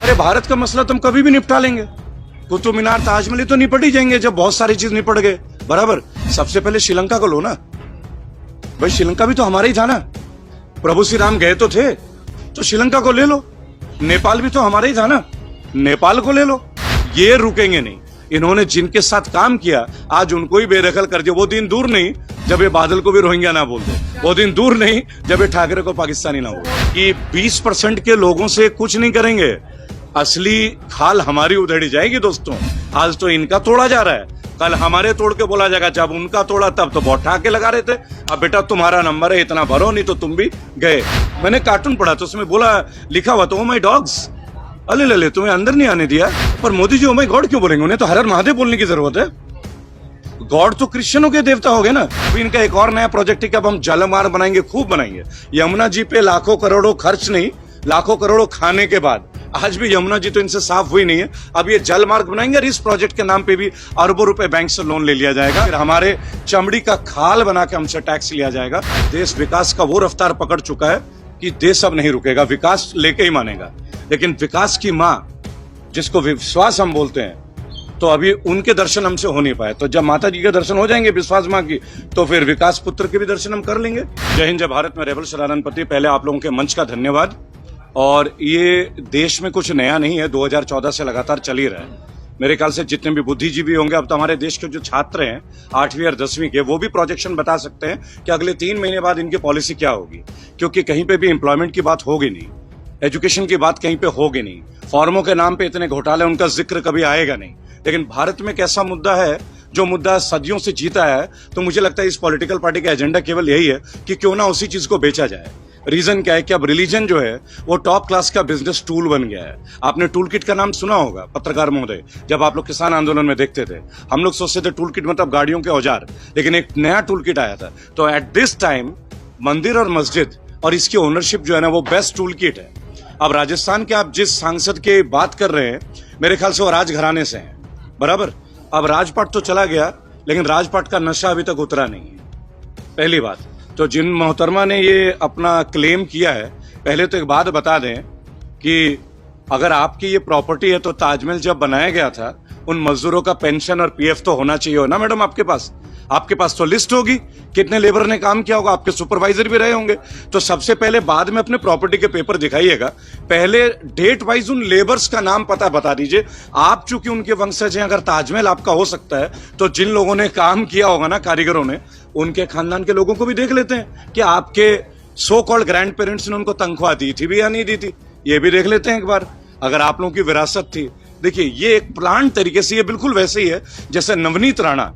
अरे भारत का मसला तुम कभी भी निपटा लेंगे। कुतुब मीनार, ताजमहल तो निपट ही जाएंगे जब बहुत सारी चीज निपट गए। बराबर, सबसे पहले श्रीलंका को लो ना भाई, श्रीलंका भी तो हमारा ही था ना। प्रभु श्री राम गए तो थे, तो श्रीलंका को ले लो। नेपाल भी तो हमारा ही था ना, नेपाल को ले लो। ये रुकेंगे नहीं। इन्होंने जिनके साथ काम किया आज उनको ही बेदखल कर दिया। वो दिन दूर नहीं जब ये बादल को भी रोहिंग्या ना बोल दे, वो दिन दूर नहीं जब ये ठाकरे को पाकिस्तानी ना बोले। कि 20% के लोगों से कुछ नहीं करेंगे, असली खाल हमारी उधेड़ी जाएगी दोस्तों। आज तो इनका तोड़ा जा रहा है, कल हमारे तोड़ के बोला जाएगा। जब उनका तोड़ा तब तो बहुत ठाके लगा रहे थे। अब बेटा तुम्हारा नंबर है, इतना भरो, नहीं तो तुम भी गए। मैंने कार्टून पढ़ा तो उसमें बोला, लिखा हुआ तो ओ माय डॉग्स, अले ले तुम्हें अंदर नहीं आने दिया। पर Modi ji oh my God क्यों बोलेंगे? उन्हें तो हर हर महादेव बोलने की जरूरत है। गॉड तो क्रिश्चियनों के देवता हो गए ना। अभी इनका एक और नया प्रोजेक्ट है कि अब हम जलमार्ग बनाएंगे, खूब बनाएंगे। यमुना जी पे लाखों करोड़ों खर्च नहीं, लाखों करोड़ों खाने के बाद। आज भी यमुना जी तो इनसे साफ हुई नहीं है। अब ये जल मार्ग बनाएंगे और इस प्रोजेक्ट के नाम पे भी अरबों रुपए बैंक से लोन ले लिया जाएगा। फिर हमारे चमड़ी का खाल बना के हमसे टैक्स लिया जाएगा। देश विकास का वो रफ्तार पकड़ चुका है कि देश अब नहीं रुकेगा, विकास लेके ही मानेगा। लेकिन विकास की माँ जिसको विश्वास हम बोलते हैं, तो अभी उनके दर्शन हमसे हो नहीं पाए। तो जब माता जी के दर्शन हो जाएंगे विश्वास माँ की, तो फिर विकास पुत्र के भी दर्शन हम कर लेंगे। जय हिंद, जय भारत। मैं रेबल शरारनपति। पहले आप लोगों के मंच का धन्यवाद। और ये देश में कुछ नया नहीं है, 2014 से लगातार चल ही रहा है। मेरे ख्याल से जितने भी बुद्धिजीवी होंगे, अब तो हमारे देश के जो छात्र हैं 8वीं और 10वीं के, वो भी प्रोजेक्शन बता सकते हैं कि अगले 3 महीने बाद इनकी पॉलिसी क्या होगी। क्योंकि कहीं पे भी एम्प्लॉयमेंट की बात होगी नहीं, एजुकेशन की बात कहीं पे होगी नहीं, फॉर्मों के नाम पे इतने घोटाले, उनका जिक्र कभी आएगा नहीं। लेकिन भारत में एक ऐसा मुद्दा है जो मुद्दा सदियों से जीता है। तो मुझे लगता है इस पॉलिटिकल पार्टी का एजेंडा केवल यही है कि क्यों ना उसी चीज को बेचा जाए। रीजन क्या है कि अब रिलीजन जो है वो टॉप क्लास का बिजनेस टूल बन गया है। आपने टूल किट का नाम सुना होगा, पत्रकार महोदय, जब आप लोग किसान आंदोलन में देखते थे। हम लोग सोचते थे टूल किट मतलब गाड़ियों के औजार, लेकिन एक नया टूल किट आया था। तो एट दिस टाइम मंदिर और मस्जिद और इसकी ओनरशिप जो है ना, वो बेस्ट टूल किट है। अब राजस्थान के आप जिस सांसद की बात कर रहे हैं, मेरे ख्याल से वो राजघराने से हैं, बराबर। अब राजपाट तो चला गया, लेकिन राजपाट का नशा अभी तक उतरा नहीं है, पहली बात। तो जिन मोहतरमा ने ये अपना क्लेम किया है, पहले तो एक बात बता दें कि अगर आपकी ये प्रॉपर्टी है तो ताजमहल जब बनाया गया था, उन मजदूरों का पेंशन और पीएफ तो होना चाहिए हो ना मैडम आपके पास। आपके पास तो लिस्ट होगी, कितने लेबर ने काम किया होगा, आपके सुपरवाइजर भी रहे होंगे। तो सबसे पहले बाद में अपने प्रॉपर्टी के पेपर दिखाइएगा, पहले डेट वाइज उन लेबर्स का नाम पता बता दीजिए। आप चूंकि उनके वंशज हैं, अगर ताजमहल आपका हो सकता है तो जिन लोगों ने काम किया होगा ना, कारीगरों ने, उनके खानदान के लोगों को भी देख लेते हैं कि आपके सो कॉल्ड ग्रैंड पेरेंट्स ने उनको तनख्वाह दी थी भी या नहीं दी थी। ये भी देख लेते हैं एक बार, अगर आप लोगों की विरासत थी। देखिए, ये एक प्लान तरीके से, ये बिल्कुल वैसे ही है जैसे नवनीत राणा,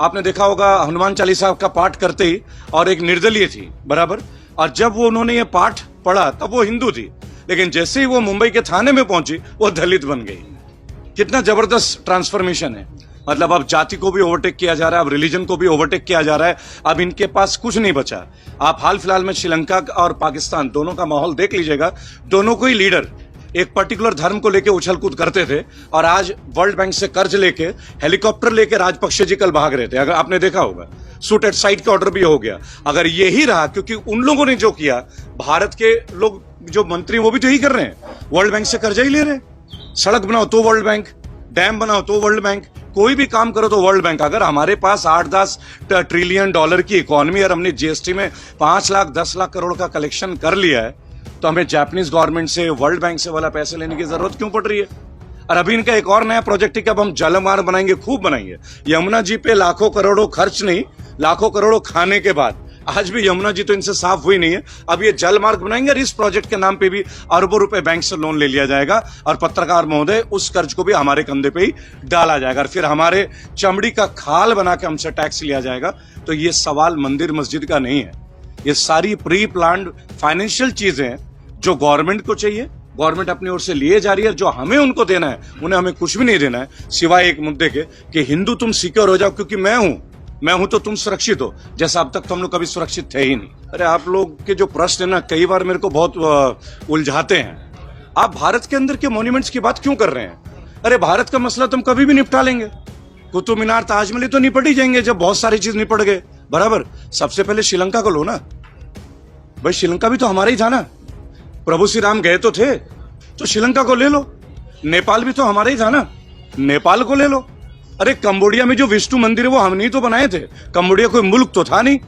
आपने देखा होगा हनुमान चालीसा का पाठ करते ही, और एक निर्दलीय थी, बराबर। और जब वो उन्होंने ये पाठ पढ़ा तब वो हिंदू थी, लेकिन जैसे ही वो मुंबई के थाने में पहुंची वो दलित बन गई। कितना जबरदस्त ट्रांसफॉर्मेशन है। मतलब अब जाति को भी ओवरटेक किया जा रहा है, अब रिलीजन को भी ओवरटेक किया जा रहा है। अब इनके पास कुछ नहीं बचा। आप हाल फिलहाल में श्रीलंका और पाकिस्तान दोनों का माहौल देख लीजिएगा। दोनों को ही लीडर एक पर्टिकुलर धर्म को लेके उछल कूद करते थे, और आज वर्ल्ड बैंक से कर्ज लेके हेलीकॉप्टर लेके राजपक्षे जी कल भाग रहे थे। अगर आपने देखा होगा, शूट एट साइट का ऑर्डर भी हो गया। अगर यही रहा, क्योंकि उन लोगों ने जो किया, भारत के लोग जो मंत्री वो भी तो यही कर रहे हैं, वर्ल्ड बैंक से कर्जा ही ले रहे हैं। सड़क बनाओ तो वर्ल्ड बैंक, डैम बनाओ तो वर्ल्ड बैंक, कोई भी काम करो तो वर्ल्ड बैंक। अगर हमारे पास 8-10 ट्रिलियन डॉलर की इकोनॉमी और हमने जीएसटी में 5 लाख 10 लाख करोड़ का कलेक्शन कर लिया है, तो हमें जापानीज गवर्नमेंट से, वर्ल्ड बैंक से वाला पैसे लेने की जरूरत क्यों पड़ रही है? और अभी इनका एक और नया प्रोजेक्ट है कि अब हम जलमार्ग बनाएंगे, खूब बनाएंगे। यमुना जी पे लाखों करोड़ों खर्च नहीं, लाखों करोड़ों खाने के बाद। आज भी यमुना जी तो इनसे साफ हुई नहीं है। अब ये जल मार्ग बनाएंगे और इस प्रोजेक्ट के नाम पे भी अरबों रुपए बैंक से लोन ले लिया जाएगा, और पत्रकार महोदय उस कर्ज को भी हमारे कंधे पे ही डाला जाएगा, और फिर हमारे चमड़ी का खाल बना के हमसे टैक्स लिया जाएगा। तो ये सवाल मंदिर मस्जिद का नहीं है, ये सारी प्री प्लान्ड फाइनेंशियल चीजें हैं जो गवर्नमेंट को चाहिए, गवर्नमेंट अपनी ओर से लिए जा रही है। जो हमें उनको देना है, उन्हें हमें कुछ भी नहीं देना है, सिवाय एक मुद्दे के कि हिंदू तुम सिक्योर हो जाओ, क्योंकि मैं हूं तो तुम सुरक्षित हो, जैसा अब तक तो हम लोग कभी सुरक्षित थे ही नहीं। अरे आप लोग के जो प्रश्न है ना, कई बार मेरे को बहुत उलझाते हैं। आप भारत के अंदर के मॉन्यूमेंट्स की बात क्यों कर रहे हैं? अरे भारत का मसला तुम कभी भी निपटा लेंगे। कुतुब मीनार, ताजमहल तो निपट ही जाएंगे जब बहुत सारी चीज निपट गए, बराबर। सबसे पहले श्रीलंका को लो ना भाई, श्रीलंका भी तो हमारा ही था ना। प्रभु श्री राम गए तो थे, तो श्रीलंका को ले लो। नेपाल भी तो हमारा ही था ना, नेपाल को ले लो। अरे कंबोडिया में जो विष्णु मंदिर है वो हमने ही तो बनाए थे। कंबोडिया कोई मुल्क तो था नहीं।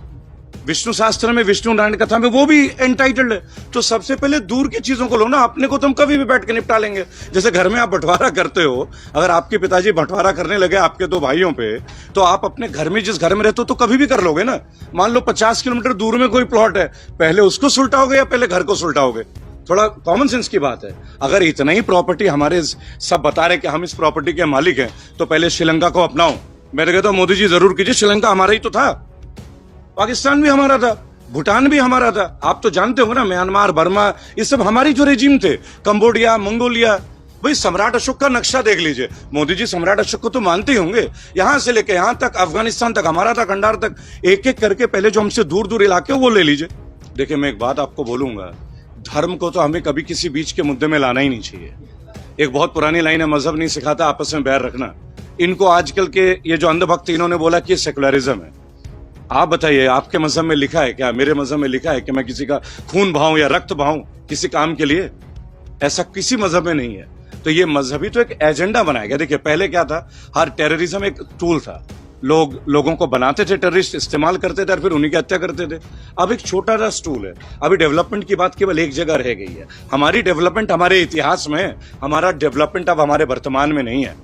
विष्णु शास्त्र में, विष्णु नारायण कथा में वो भी एंटाइटल्ड है। तो सबसे पहले दूर की चीजों को लो ना, अपने को तो हम कभी भी बैठ के निपटा लेंगे। जैसे घर में आप बंटवारा करते हो, अगर आपके पिताजी बंटवारा करने लगे आपके दो भाइयों पे, तो आप अपने घर में जिस घर में रहते हो तो कभी भी कर लोगे ना। मान लो 50 किलोमीटर दूर में कोई प्लॉट है, पहले उसको सुलटाओगे या पहले घर को सुलटाओगे? थोड़ा कॉमन सेंस की बात है। अगर इतना ही प्रॉपर्टी हमारे सब बता रहे कि हम इस प्रॉपर्टी के मालिक हैं, तो पहले श्रीलंका को अपनाओ। मैं तो कहता हूं मोदी जी जरूर कीजिए। श्रीलंका हमारा ही तो था, पाकिस्तान भी हमारा था, भूटान भी हमारा था। आप तो जानते हो ना, म्यांमार, बर्मा, ये सब हमारी जो रेजिम थे, कंबोडिया, मंगोलिया। भाई सम्राट अशोक का नक्शा देख लीजिए। मोदी जी सम्राट अशोक को तो मानते ही होंगे। यहां से लेके यहां तक, अफगानिस्तान तक हमारा था, कंडार तक, एक एक करके पहले जो हमसे दूर दूर इलाके वो ले लीजिए। देखिए मैं एक बात आपको बोलूंगा, धर्म को तो हमें कभी किसी बीच के मुद्दे में लाना ही नहीं चाहिए। एक बहुत पुरानी लाइन है, मजहब नहीं सिखाता आपस में बैर रखना। इनको आजकल के ये जो अंधभक्त इन्होंने बोला कि ये सेकुलरिज्म है। आप बताइए, आपके मजहब में लिखा है क्या, मेरे मजहब में लिखा है कि मैं किसी का खून बहाऊं या रक्त बहाऊं किसी काम के लिए? ऐसा किसी मजहब में नहीं है। तो ये मजहबी तो एक एजेंडा बनाया गया। देखिए पहले क्या था, हर टेररिज्म एक टूल था। लोगों को बनाते थे टेररिस्ट, इस्तेमाल करते थे और फिर उन्हीं की हत्या करते थे। अब एक छोटा सा टूल है। अभी डेवलपमेंट की बात केवल एक जगह रह गई है। हमारी डेवलपमेंट हमारे इतिहास में है, हमारा डेवलपमेंट अब हमारे वर्तमान में नहीं है।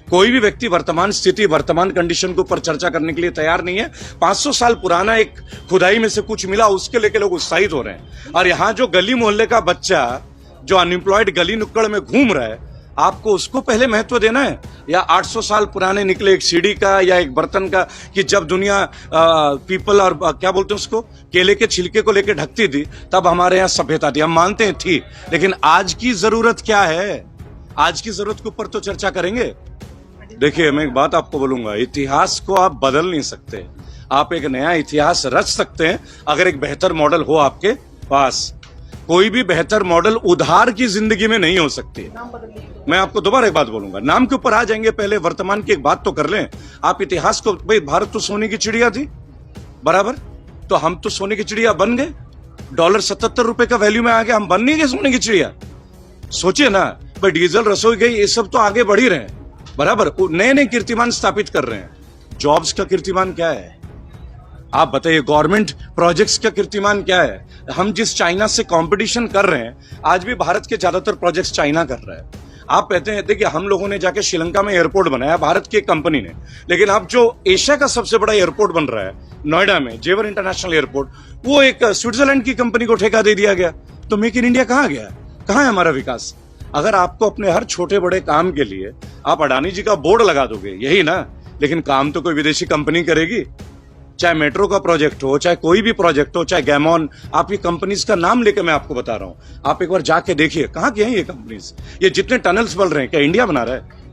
कोई भी व्यक्ति वर्तमान स्थिति, वर्तमान कंडीशन के ऊपर चर्चा करने के लिए तैयार नहीं है। 500 साल पुराना एक खुदाई में से कुछ मिला, उसके लेके लोग उत्साहित हो रहे हैं। और यहां जो गली मोहल्ले का बच्चा जो अनएम्प्लॉयड गली नुक्कड़ में घूम रहा है, आपको उसको पहले महत्व देना है, या 800 साल पुराने निकले एक सीढ़ी का या एक बर्तन का, कि जब दुनिया पीपल और क्या बोलते हैं उसको, केले के छिलके को लेकर ढकती थी, तब हमारे यहाँ सभ्यता थी। हम मानते हैं थी, लेकिन आज की जरूरत क्या है? आज की जरूरत के ऊपर तो चर्चा करेंगे। देखिए मैं एक बात आपको बोलूंगा, इतिहास को आप बदल नहीं सकते। आप एक नया इतिहास रच सकते हैं अगर एक बेहतर मॉडल हो आपके पास। कोई भी बेहतर मॉडल उधार की जिंदगी में नहीं हो सकती। मैं आपको दोबारा एक बात बोलूंगा, नाम के ऊपर आ जाएंगे, पहले वर्तमान की एक बात तो कर लें। आप इतिहास को, भाई भारत तो सोने की चिड़िया थी, बराबर, तो हम तो सोने की चिड़िया बन गए। डॉलर 77 रुपए का वैल्यू में आ गया, हम बन नहीं गए सोने की चिड़िया? सोचिए ना भाई, डीजल, रसोई गई, ये सब तो आगे बढ़ ही रहे हैं, बराबर, नए नए कीर्तिमान स्थापित कर रहे हैं। जॉब्स का कीर्तिमान क्या है आप बताइए? गवर्नमेंट प्रोजेक्ट्स का कीर्तिमान क्या है? हम जिस चाइना से कंपटीशन कर रहे हैं, आज भी भारत के ज्यादातर प्रोजेक्ट्स चाइना कर रहा है। आप कहते हैं, देखिए हम लोगों ने जाके श्रीलंका में एयरपोर्ट बनाया, भारत की एक कंपनी ने, लेकिन अब जो एशिया का सबसे बड़ा एयरपोर्ट बन रहा है नोएडा में, जेवर इंटरनेशनल एयरपोर्ट, वो एक स्विट्जरलैंड की कंपनी को ठेका दे दिया गया। तो मेक इन इंडिया कहां गया? कहां है हमारा विकास? अगर आपको अपने हर छोटे बड़े काम के लिए आप अडानी जी का बोर्ड लगा दोगे, यही ना, लेकिन काम तो कोई विदेशी कंपनी करेगी। चाहे मेट्रो का प्रोजेक्ट हो, चाहे कोई भी प्रोजेक्ट हो, चाहे गैमॉन, आपकी कंपनीज का नाम लेकर मैं आपको बता रहा हूं, आप एक बार जाके देखिए कहां की हैं ये कंपनीज। ये जितने टनल्स बन रहे हैं, क्या इंडिया बना रहा है?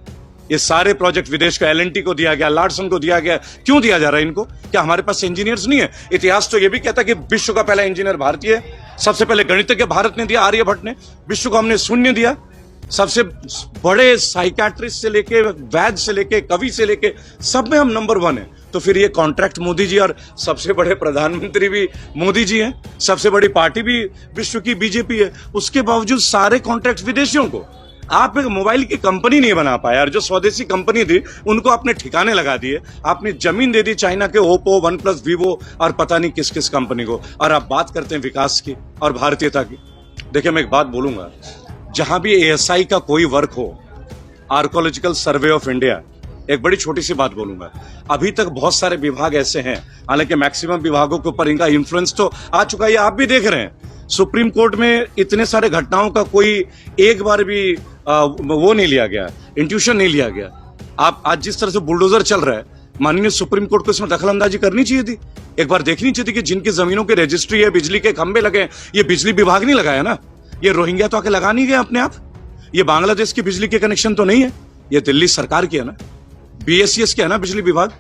ये सारे प्रोजेक्ट विदेश का एलएनटी को दिया गया, लार्सन को दिया गया। क्यों दिया जा रहा है इनको? क्या हमारे पास इंजीनियर्स नहीं है? इतिहास तो ये भी कहता है कि विश्व का पहला इंजीनियर भारतीय है। सबसे पहले गणितज्ञ भारत ने दिया, आर्यभट्ट ने। विश्व को हमने शून्य दिया। सबसे बड़े साइकियाट्रिस्ट से लेके, वैद्य से लेके, कवि से लेके, सब में हम नंबर 1 है। तो फिर ये कॉन्ट्रैक्ट मोदी जी, और सबसे बड़े प्रधानमंत्री भी मोदी जी हैं, सबसे बड़ी पार्टी भी विश्व की बीजेपी है, उसके बावजूद सारे कॉन्ट्रैक्ट विदेशियों को। आप एक मोबाइल की कंपनी नहीं बना पाए, और जो स्वदेशी कंपनी थी उनको आपने ठिकाने लगा दिए। आपने जमीन दे दी चाइना के ओप्पो, OnePlus, वीवो और पता नहीं किस किस कंपनी को, और आप बात करते हैं विकास की और भारतीयता की। देखिए मैं एक बात बोलूंगा, जहां भी ASI का कोई वर्क हो, आर्कोलॉजिकल सर्वे ऑफ इंडिया, एक बड़ी छोटी सी बात बोलूंगा, अभी तक बहुत सारे विभाग ऐसे हैं, हालांकि मैक्सिमम विभागों के ऊपर इनका इन्फ्लुएंस तो आ चुका है, ये आप भी देख रहे हैं। सुप्रीम कोर्ट में इतने सारे घटनाओं का कोई एक बार भी वो नहीं लिया गया, इंट्यूशन नहीं लिया गया। आप आज जिस तरह से बुलडोजर चल रहा है, माननीय सुप्रीम कोर्ट को इसमें दखलंदाजी करनी चाहिए थी। एक बार देखनी चाहिए थी कि जिनकी जमीनों की रजिस्ट्री है, बिजली के खंभे लगे, ये बिजली विभाग नहीं लगाया ना। ये रोहिंग्या तो आके लगा नहीं गए अपने आप। ये बांग्लादेश की बिजली के कनेक्शन तो नहीं है, ये दिल्ली सरकार की है ना। BSES के है ना बिजली विभाग।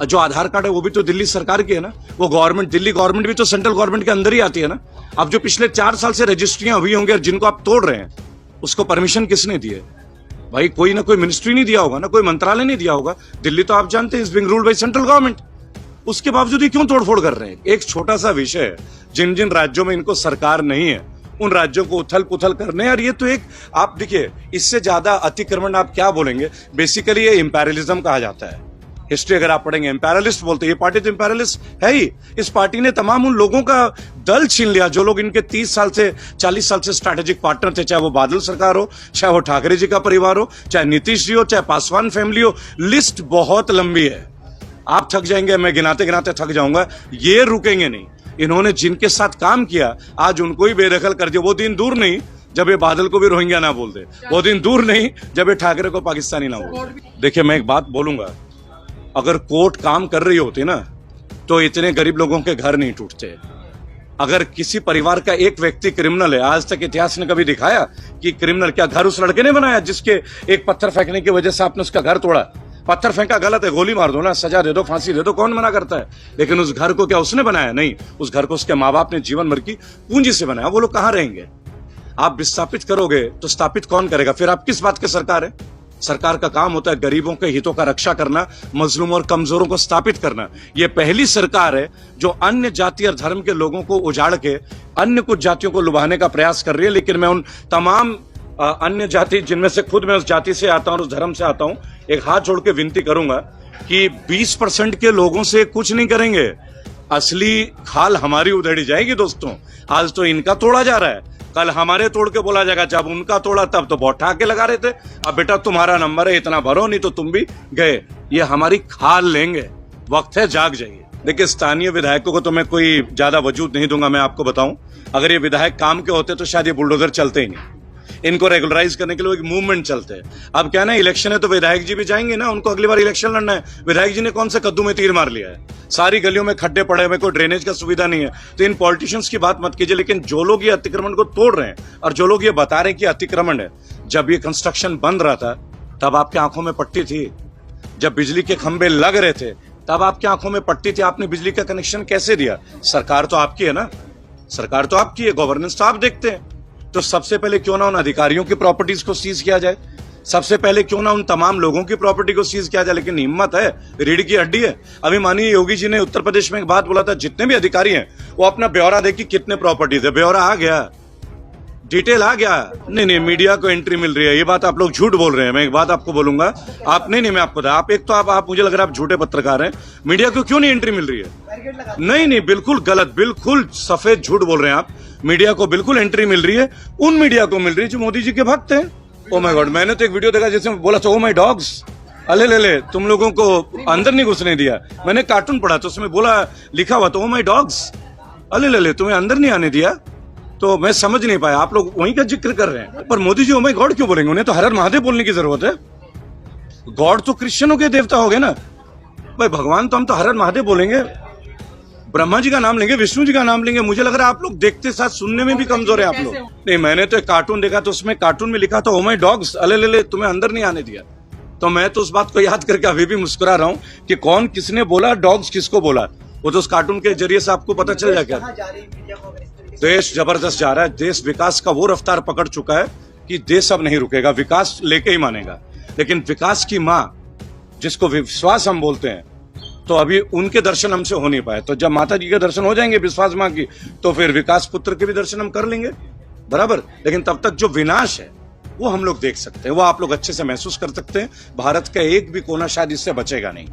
जो आधार कार्ड है वो भी तो दिल्ली सरकार की है ना। वो गवर्नमेंट, दिल्ली गवर्नमेंट भी तो सेंट्रल गवर्नमेंट के अंदर ही आती है ना। अब जो पिछले 4 साल से रजिस्ट्रियां हुई होंगी और जिनको आप तोड़ रहे हैं, उसको परमिशन किसने दी है? भाई कोई ना कोई मिनिस्ट्री नहीं दिया होगा ना, कोई मंत्रालय नहीं दिया होगा। दिल्ली तो आप जानते हैं is being ruled by central government. उसके बावजूद ही क्यों तोड़फोड़ कर रहे हैं? एक छोटा सा विषय है, जिन जिन राज्यों में इनको सरकार नहीं है उन राज्यों को उथल पुथल करने। और ये तो एक, आप देखिए, इससे ज्यादा अतिक्रमण आप क्या बोलेंगे। बेसिकली ये इंपीरियलिज्म कहा जाता है। हिस्ट्री अगर आप पढ़ेंगे, इंपीरियलिस्ट बोलते हैं, ये पार्टी तो इंपीरियलिस्ट है ही। इस पार्टी ने तमाम उन लोगों का दल छीन लिया जो लोग इनके 30 साल से 40 साल से स्ट्रैटेजिक पार्टनर थे, चाहे वो बादल सरकार हो, चाहे वो ठाकरे जी का परिवार हो, चाहे नीतीश जी हो, चाहे पासवान फैमिली हो। लिस्ट बहुत लंबी है, आप थक जाएंगे, मैं गिनाते गिनाते थक जाऊंगा। ये रुकेंगे नहीं। इन्होंने जिनके साथ काम किया आज उनको ही बेदखल कर दिया। वो दिन दूर नहीं जब ये बादल को भी रोहिंग्या ना बोल दे, वो दिन दूर नहीं जब ये ठाकरे को पाकिस्तानी ना बोल दे। देखिए, मैं एक बात बोलूंगा, अगर कोर्ट काम कर रही होती ना तो इतने गरीब लोगों के घर नहीं टूटते। अगर किसी परिवार का एक व्यक्ति क्रिमिनल है, आज तक इतिहास ने कभी दिखाया कि क्रिमिनल, क्या घर उस लड़के ने बनाया जिसके एक पत्थर फेंकने की वजह से आपने उसका घर तोड़ा? पत्थर फेंका गलत है, गोली मार दो ना, सजा दे दो, फांसी दे दो, कौन मना करता है? लेकिन उस घर को क्या उसने बनाया? नहीं, उस घर को उसके माँ बाप ने जीवन भर की पूंजी से बनाया। वो लोग कहां रहेंगे? आप विस्थापित करोगे तो स्थापित कौन करेगा? फिर आप किस बात के सरकार है? सरकार का काम होता है गरीबों के हितों का रक्षा करना, मजलूम और कमजोरों को स्थापित करना। यह पहली सरकार है जो अन्य जाति और धर्म के लोगों को उजाड़ के अन्य कुछ जातियों को लुभाने का प्रयास कर रही है। लेकिन मैं उन तमाम अन्य जाति, जिनमें से खुद मैं उस जाति से आता हूं और उस धर्म से आता हूं, एक हाथ जोड़ के विनती करूंगा कि 20% के लोगों से कुछ नहीं करेंगे। असली खाल हमारी उधेड़ी जाएगी दोस्तों। आज तो इनका तोड़ा जा रहा है, कल हमारे तोड़ के बोला जाएगा। जब उनका तोड़ा तब तो बहुत ठाके लगा रहे थे, अब बेटा तुम्हारा नंबर है, इतना भरो नहीं तो तुम भी गए। ये हमारी खाल लेंगे, वक्त है, जाग जाइए। देखिए, स्थानीय विधायकों को तो मैं कोई ज्यादा वजूद नहीं दूंगा। मैं आपको बताऊं, अगर ये विधायक काम के होते तो शायद ये बुलडोजर चलते ही नहीं। इनको रेगुलराइज करने के लिए एक मूवमेंट चलते हैं। अब क्या ना, इलेक्शन है तो विधायक जी भी जाएंगे ना, उनको अगली बार इलेक्शन लड़ना है। विधायक जी ने कौन से कद्दू में तीर मार लिया है? सारी गलियों में खड्डे पड़े हुए, कोई ड्रेनेज का सुविधा नहीं है। तो इन पॉलिटिशियंस की बात मत कीजिए। लेकिन जो लोग ये अतिक्रमण को तोड़ रहे हैं और जो लोग ये बता रहे हैं कि अतिक्रमण है, जब ये कंस्ट्रक्शन बन रहा था तब आपकी आंखों में पट्टी थी? जब बिजली के खंभे लग रहे थे तब आपकी आंखों में पट्टी थी? आपने बिजली का कनेक्शन कैसे दिया? सरकार तो आपकी है ना, सरकार तो आपकी है, गवर्नेंस तो आप देखते हैं। तो सबसे पहले क्यों ना उन अधिकारियों की प्रॉपर्टीज को सीज किया जाए, सबसे पहले क्यों ना उन तमाम लोगों की प्रॉपर्टी को सीज किया जाए। लेकिन हिम्मत है, रीढ़ की हड्डी है। अभी माननीय योगी जी ने उत्तर प्रदेश में एक बात बोला था, जितने भी अधिकारी हैं वो अपना ब्यौरा देखिए कितने प्रॉपर्टीज है। ब्यौरा आ गया, डिटेल आ गया। नहीं, मीडिया को एंट्री मिल रही है, ये बात आप लोग झूठ बोल रहे हैं। मैं एक बात आपको बोलूंगा, आप नहीं, मैं आपको आप एक तो आप मुझे लग रहा है आप झूठे पत्रकार हैं। मीडिया को क्यों नहीं एंट्री मिल रही है? नहीं, बिल्कुल गलत, बिल्कुल सफेद झूठ बोल रहे हैं आप। मीडिया को बिल्कुल एंट्री मिल रही है, उन मीडिया को मिल रही है जो मोदी जी के भक्त हैं। ओ माय गॉड, मैंने तो एक वीडियो देखा जिसमें बोला था, ओ माय डॉग्स, अले ले तुम लोगों को अंदर नहीं घुसने दिया। मैंने कार्टून पढ़ा तो उसमें बोला, लिखा हुआ तो ओ माय डॉग्स, अले ले तुम्हें अंदर नहीं आने दिया। तो मैं समझ नहीं पाया, आप लोग वहीं का जिक्र कर रहे हैं। पर Modi ji oh my God क्यों बोलेंगे? उन्हें तो हर हर महादेव बोलने की जरूरत है। गॉड तो क्रिश्चियनों के देवता हो गए ना भाई, भगवान तो हम तो हर हर महादेव बोलेंगे, ब्रह्मा जी का नाम लेंगे, विष्णु जी का नाम लेंगे। मुझे लग रहा है आप लोग देखते साथ सुनने में भी कमजोर है आप लोग। नहीं, मैंने तो एक कार्टून देखा तो उसमें कार्टून में लिखा था, ओ माय डॉग्स, अले ले तुम्हें अंदर नहीं आने दिया। तो मैं तो उस बात को याद करके अभी भी मुस्कुरा रहा हूं कि कौन किसने बोला, डॉग्स किसको बोला। वो तो उस कार्टून के जरिए से आपको पता चल जाएगा। देश जबरदस्त जा रहा है, देश विकास का वो रफ्तार पकड़ चुका है कि देश अब नहीं रुकेगा, विकास लेके ही मानेगा। लेकिन विकास की माँ जिसको विश्वास हम बोलते हैं, तो अभी उनके दर्शन हमसे हो नहीं पाए। तो जब माता जी के दर्शन हो जाएंगे विश्वास माँ की, तो फिर विकास पुत्र के भी दर्शन हम कर लेंगे, बराबर। लेकिन तब तक जो विनाश है वो हम लोग देख सकते हैं, वो आप लोग अच्छे से महसूस कर सकते हैं। भारत का एक भी कोना शायद इससे बचेगा नहीं।